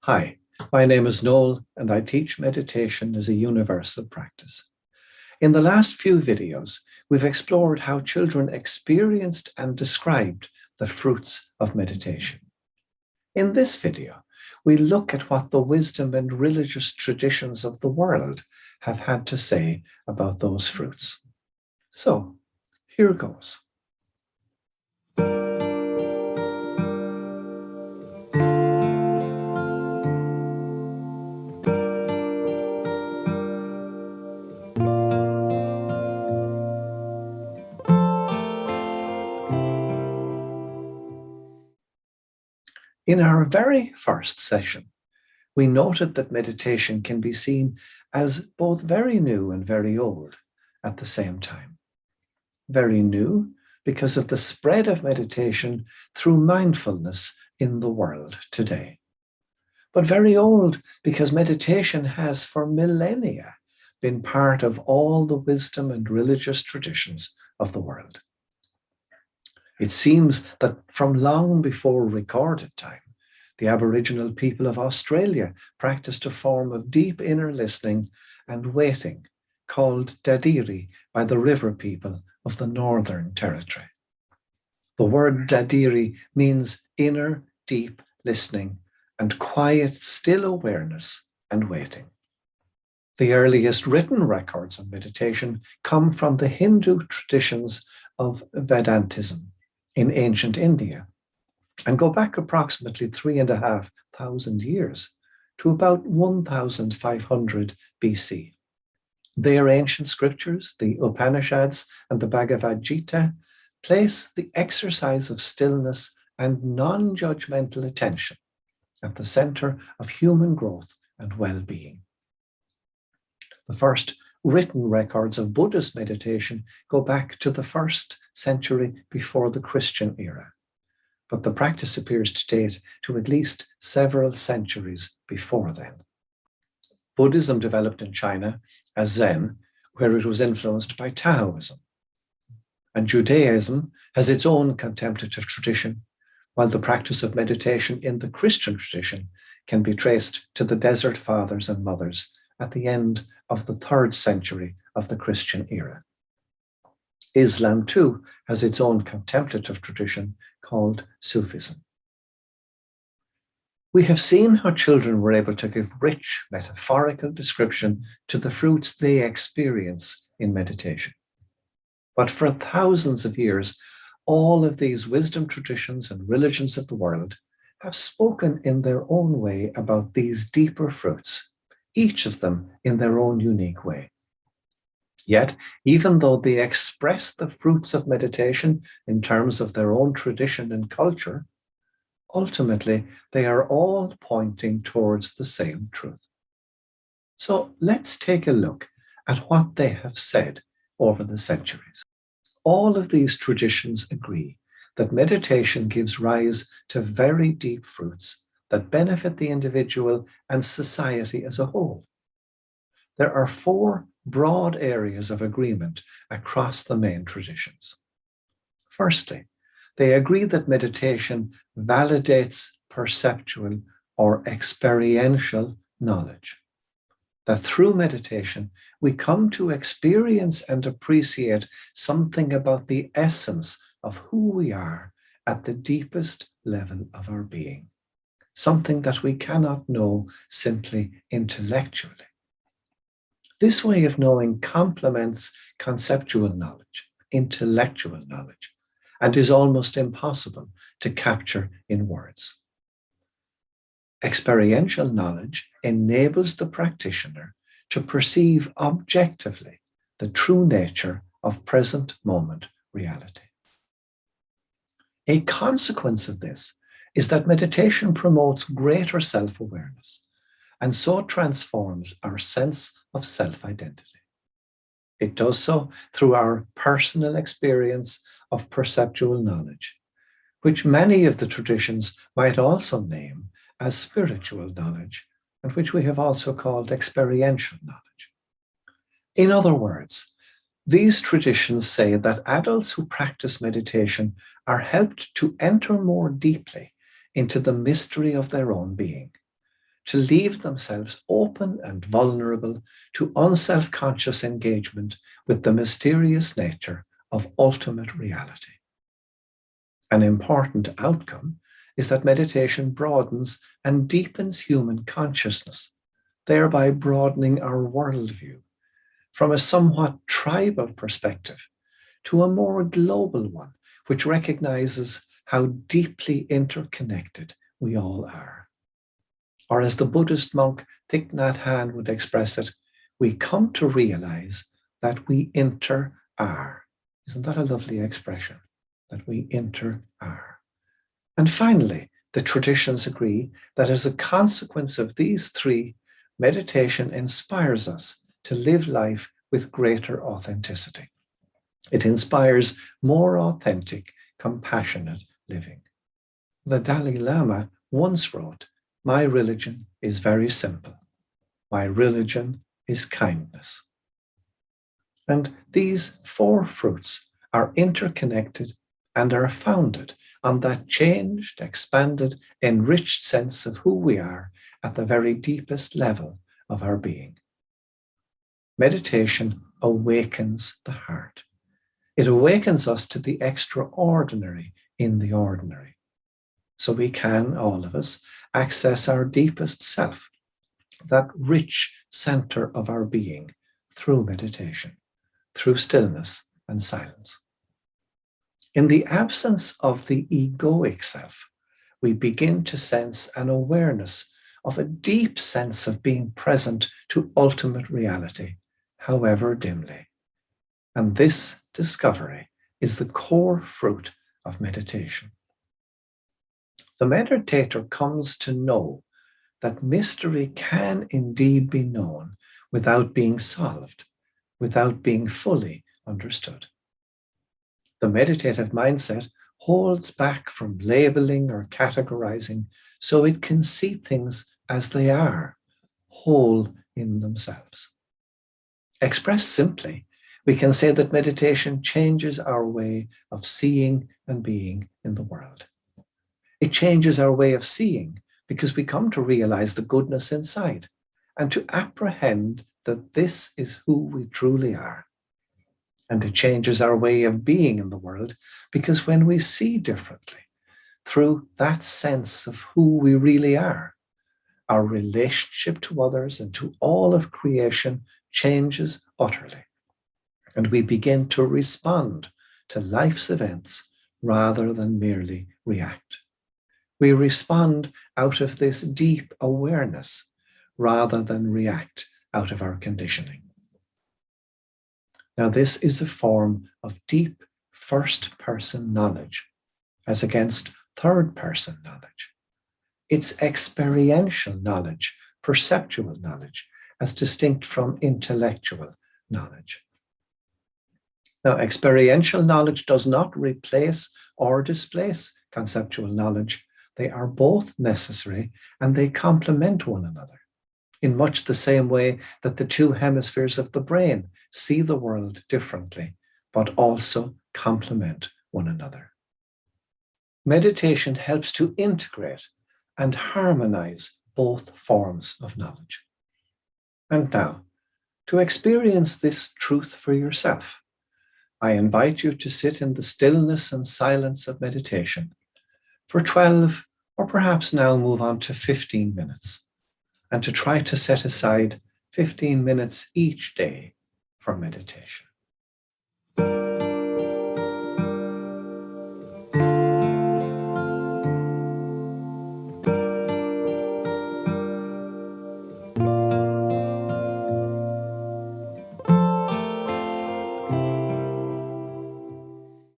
Hi, my name is Noel and I teach meditation as a universal practice. In the last few videos, we've explored how children experienced and described the fruits of meditation. In this video, we look at what the wisdom and religious traditions of the world have had to say about those fruits. So, here goes. In our very first session, we noted that meditation can be seen as both very new and very old at the same time. Very new because of the spread of meditation through mindfulness in the world today. But very old because meditation has for millennia been part of all the wisdom and religious traditions of the world. It seems that from long before recorded time, the Aboriginal people of Australia practiced a form of deep inner listening and waiting called Dadiri by the river people of the Northern Territory. The word Dadiri means inner, deep listening and quiet, still awareness and waiting. The earliest written records of meditation come from the Hindu traditions of Vedantism in ancient India and go back approximately 3,500 years to about 1500 BC. Their ancient scriptures, the Upanishads and the Bhagavad Gita, place the exercise of stillness and non-judgmental attention at the center of human growth and well-being. The first written records of Buddhist meditation go back to the 1st century before the Christian era, but the practice appears to date to at least several centuries before then. Buddhism developed in China as Zen, where it was influenced by Taoism. And Judaism has its own contemplative tradition, while the practice of meditation in the Christian tradition can be traced to the Desert Fathers and Mothers at the end of the 3rd century of the Christian era. Islam, too, has its own contemplative tradition called Sufism. We have seen how children were able to give rich metaphorical description to the fruits they experience in meditation. But for thousands of years, all of these wisdom traditions and religions of the world have spoken in their own way about these deeper fruits, each of them in their own unique way. Yet, even though they express the fruits of meditation in terms of their own tradition and culture, ultimately, they are all pointing towards the same truth. So let's take a look at what they have said over the centuries. All of these traditions agree that meditation gives rise to very deep fruits that benefit the individual and society as a whole. There are 4 broad areas of agreement across the main traditions. Firstly, they agree that meditation validates perceptual or experiential knowledge. That through meditation, we come to experience and appreciate something about the essence of who we are at the deepest level of our being, something that we cannot know simply intellectually. This way of knowing complements conceptual knowledge, intellectual knowledge, and is almost impossible to capture in words. Experiential knowledge enables the practitioner to perceive objectively the true nature of present moment reality. A consequence of this is that meditation promotes greater self-awareness and so transforms our sense of self-identity. It does so through our personal experience of perceptual knowledge, which many of the traditions might also name as spiritual knowledge, and which we have also called experiential knowledge. In other words, these traditions say that adults who practice meditation are helped to enter more deeply into the mystery of their own being, to leave themselves open and vulnerable to unself-conscious engagement with the mysterious nature of ultimate reality. An important outcome is that meditation broadens and deepens human consciousness, thereby broadening our worldview from a somewhat tribal perspective to a more global one, which recognizes how deeply interconnected we all are. Or as the Buddhist monk Thich Nhat Hanh would express it, we come to realize that we inter-are. Isn't that a lovely expression? That we inter-are. And finally, the traditions agree that as a consequence of these three, meditation inspires us to live life with greater authenticity. It inspires more authentic, compassionate living. The Dalai Lama once wrote, "My religion is very simple. My religion is kindness." And these four fruits are interconnected and are founded on that changed, expanded, enriched sense of who we are at the very deepest level of our being. Meditation awakens the heart. It awakens us to the extraordinary in the ordinary. So we can, all of us, access our deepest self, that rich center of our being, through meditation, through stillness and silence. In the absence of the egoic self, we begin to sense an awareness of a deep sense of being present to ultimate reality, however dimly. And this discovery is the core fruit of meditation. The meditator comes to know that mystery can indeed be known without being solved, without being fully understood. The meditative mindset holds back from labeling or categorizing so it can see things as they are, whole in themselves. Expressed simply, we can say that meditation changes our way of seeing and being in the world. It changes our way of seeing because we come to realize the goodness inside and to apprehend that this is who we truly are. And it changes our way of being in the world because when we see differently, through that sense of who we really are, our relationship to others and to all of creation changes utterly. And we begin to respond to life's events rather than merely react. We respond out of this deep awareness rather than react out of our conditioning. Now, this is a form of deep first-person knowledge as against third-person knowledge. It's experiential knowledge, perceptual knowledge, as distinct from intellectual knowledge. Now, experiential knowledge does not replace or displace conceptual knowledge. They are both necessary and they complement one another in much the same way that the two hemispheres of the brain see the world differently, but also complement one another. Meditation helps to integrate and harmonize both forms of knowledge. And now, to experience this truth for yourself, I invite you to sit in the stillness and silence of meditation for 12, or perhaps now move on to 15 minutes, and to try to set aside 15 minutes each day for meditation.